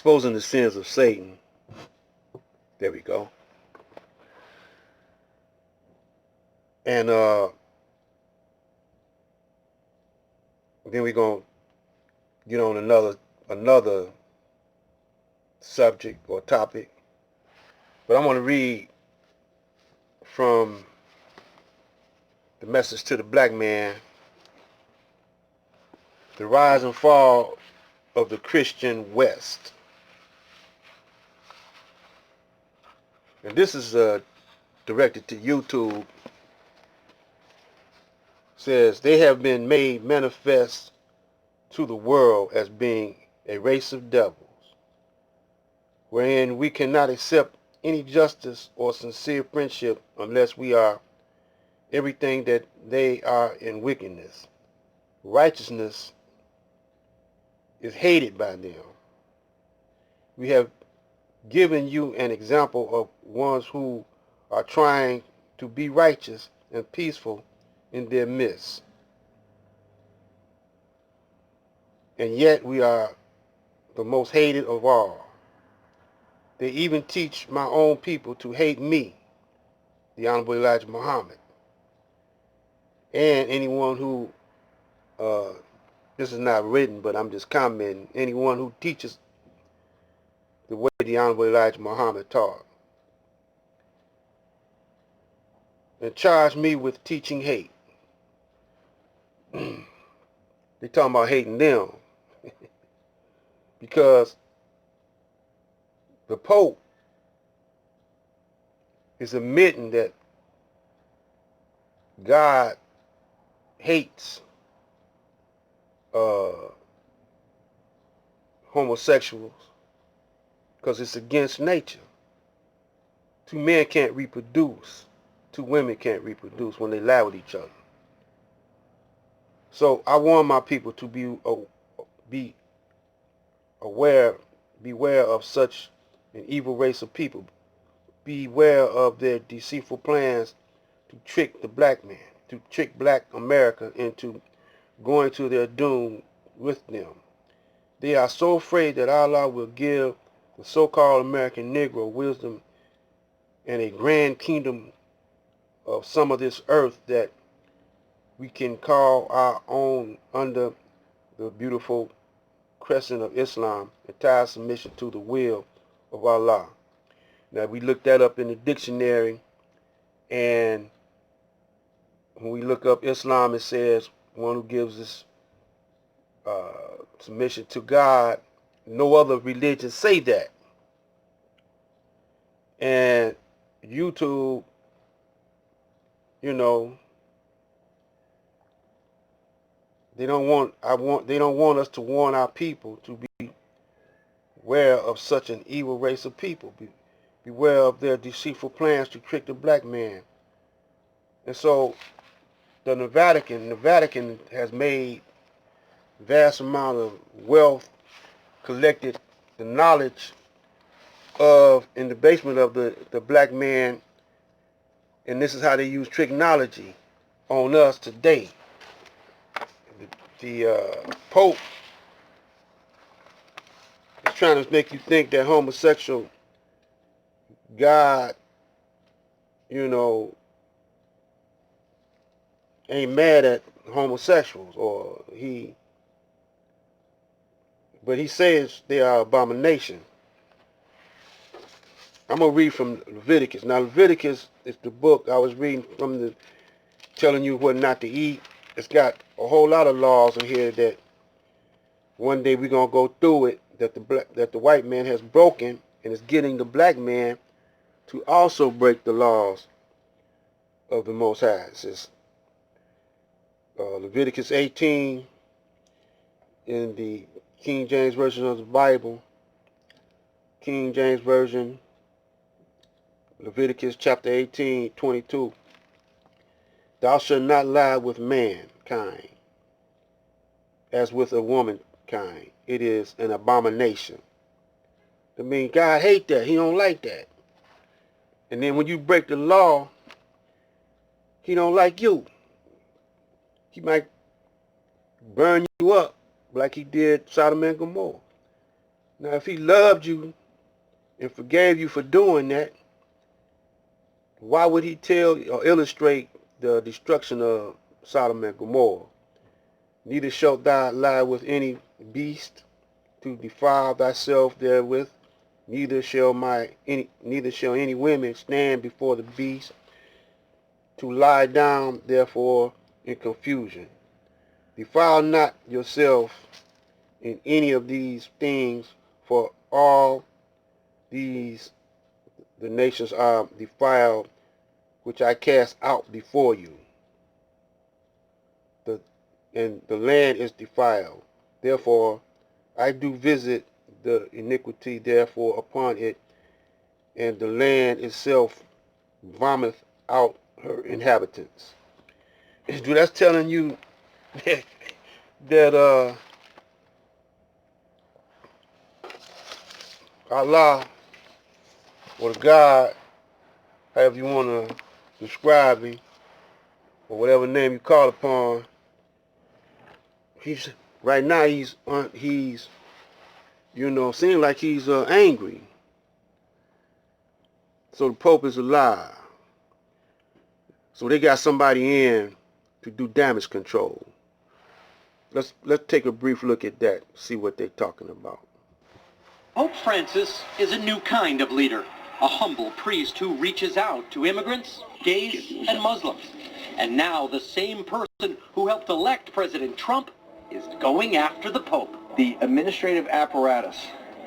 exposing the sins of Satan. There we go. And then we're gonna get on another subject or topic. But I want to read from the message to the black man, the rise and fall of the Christian West. And this is directed to YouTube. It says, they have been made manifest to the world as being a race of devils, wherein we cannot accept any justice or sincere friendship unless we are everything that they are in wickedness. Righteousness is hated by them. We have given you an example of ones who are trying to be righteous and peaceful in their midst. And yet we are the most hated of all. They even teach my own people to hate me, the Honorable Elijah Muhammad, and anyone who, this is not written, but I'm just commenting, anyone who teaches the way the Honorable Elijah Muhammad taught, and charge me with teaching hate. They talking about hating them because the Pope is admitting that God hates homosexuals because it's against nature. Two men can't reproduce. Two women can't reproduce when they lie with each other. So I want my people to be aware, beware of such an evil race of people. Beware of their deceitful plans to trick the black man, to trick black America into going to their doom with them. They are so afraid that Allah will give the so-called American Negro wisdom and a grand kingdom of some of this earth that we can call our own under the beautiful crescent of Islam, entire submission to the will of Allah. Now we looked that up in the dictionary, and when we look up Islam, it says one who gives this submission to God. No other religion say that. And YouTube, you know, they don't want us to warn our people to be aware of such an evil race of people. Beware of their deceitful plans to trick the black man. And so the Vatican has made vast amount of wealth, collected the knowledge of in the basement of the black man, and this is how they use technology on us today. The Pope is trying to make you think that homosexual God, you know, ain't mad at homosexuals, but he says they are abomination. I'm going to read from Leviticus. Now, Leviticus is the book I was reading from, telling you what not to eat. It's got a whole lot of laws in here that one day we're going to go through it, that the white man has broken, and is getting the black man to also break the laws of the Most High. It says Leviticus 18 in the King James Version of the Bible. King James Version, Leviticus chapter 18, 22. Thou shalt not lie with mankind as with a womankind. It is an abomination. I mean, God hates that. He don't like that. And then when you break the law, he don't like you. He might burn you up like he did Sodom and Gomorrah. Now, if he loved you and forgave you for doing that, why would he tell or illustrate the destruction of Sodom and Gomorrah? Neither shalt thou lie with any beast to defile thyself therewith, neither shall any women stand before the beast to lie down therefore in confusion. Defile not yourself in any of these things, for all these the nations are defiled, which I cast out before you. And the land is defiled. Therefore I do visit the iniquity therefore upon it, and the land itself vomith out her inhabitants. That's telling you that Allah, or God, however you want to describe him, or whatever name you call upon, he's right now he's seems like he's angry. So the Pope is a liar. So they got somebody in to do damage control. Let's take a brief look at that, see what they're talking about. Pope Francis is a new kind of leader, a humble priest who reaches out to immigrants, gays, and Muslims. And now the same person who helped elect President Trump is going after the Pope. The administrative apparatus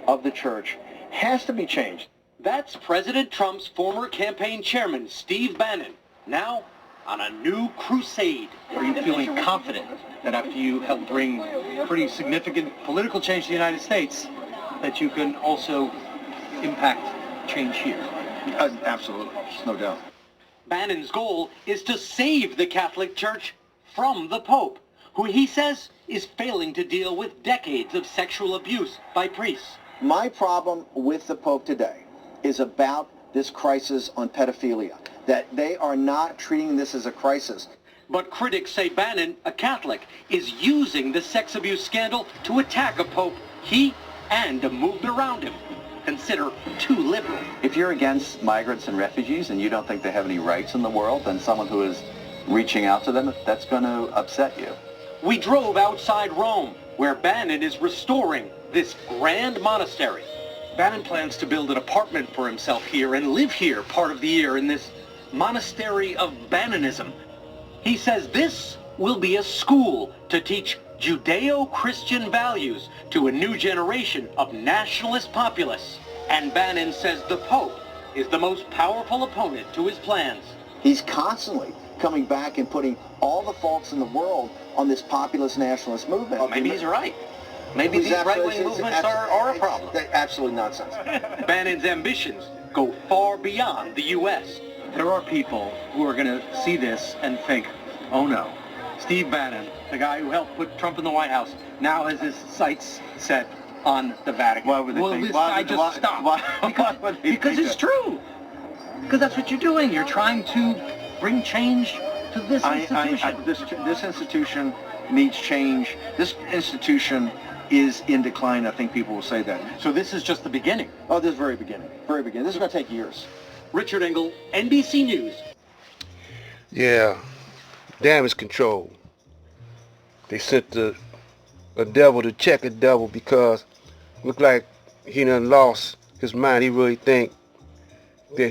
of the church has to be changed. That's President Trump's former campaign chairman, Steve Bannon, now on a new crusade. Are you feeling confident that after you helped bring pretty significant political change to the United States, that you can also impact change here? Absolutely, no doubt. Bannon's goal is to save the Catholic Church from the Pope, who he says is failing to deal with decades of sexual abuse by priests. My problem with the Pope today is about this crisis on pedophilia, that they are not treating this as a crisis. But critics say Bannon, a Catholic, is using the sex abuse scandal to attack a Pope he and a movement around him consider too liberal. If you're against migrants and refugees and you don't think they have any rights in the world, then someone who is reaching out to them, that's going to upset you. We drove outside Rome, where Bannon is restoring this grand monastery. Bannon plans to build an apartment for himself here and live here part of the year in this monastery of Bannonism. He says this will be a school to teach Judeo-Christian values to a new generation of nationalist populists. And Bannon says the Pope is the most powerful opponent to his plans. He's constantly coming back and putting all the faults in the world on this populist nationalist movement. Well, maybe he's right. Maybe these right-wing movements are a problem. Absolutely nonsense. Bannon's ambitions go far beyond the U.S. There are people who are going to see this and think, oh no, Steve Bannon, the guy who helped put Trump in the White House, now has his sights set on the Vatican. Why would they think? This guy just stopped. Because it's true. Because that's what you're doing. You're trying to bring change to this institution. This institution needs change. This institution is in decline. I think people will say that. So this is just the beginning. Oh, this is very beginning. Very beginning. This is going to take years. Richard Engel, NBC News. Yeah, damage control. They sent a devil to check a devil because look like he done lost his mind. He really think that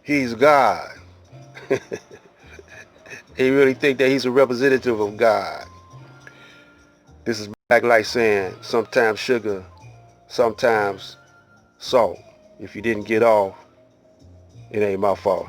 he's God. He really think that he's a representative of God. This is Black Light saying sometimes sugar, sometimes salt. If you didn't get off, it ain't my fault.